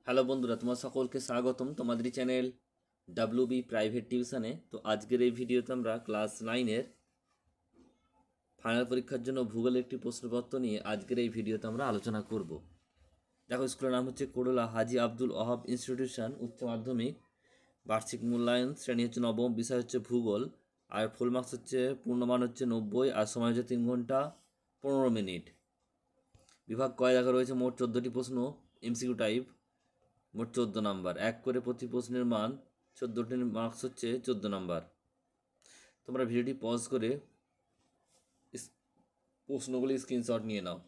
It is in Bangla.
হ্যালো বন্ধুরা, তোমার সকলকে স্বাগতম তোমাদের চ্যানেল ডাব্লিউবি প্রাইভেট টিউশনে। তো আজকের এই ভিডিওতে আমরা ক্লাস 9-এর ফাইনাল পরীক্ষার জন্য ভূগোলের একটি প্রশ্নপত্র নিয়ে আজকের এই ভিডিওতে আমরা আলোচনা করব। দেখো, স্কুলের নাম হচ্ছে করলা হাজি আব্দুল ওহাব ইনস্টিটিউশন, উচ্চ মাধ্যমিক, বার্ষিক মূল্যায়ন, শ্রেণী হচ্ছে নবম, বিষয় হচ্ছে ভূগোল, আর ফুল মার্কস হচ্ছে পূর্ণমান হচ্ছে 90, আর সময় হচ্ছে 3 ঘন্টা 15 মিনিট। বিভাগ কয় দেখা রয়েছে? মোট 14টি প্রশ্ন, এমসিকিউ টাইপ, মোট 14 নাম্বার। এক করে প্রতি প্রশ্নের মান 14টির মার্কস হচ্ছে 14 নাম্বার। তোমরা ভিডিওটি পজ করে প্রশ্নগুলি স্ক্রিনশট নিয়ে নাও।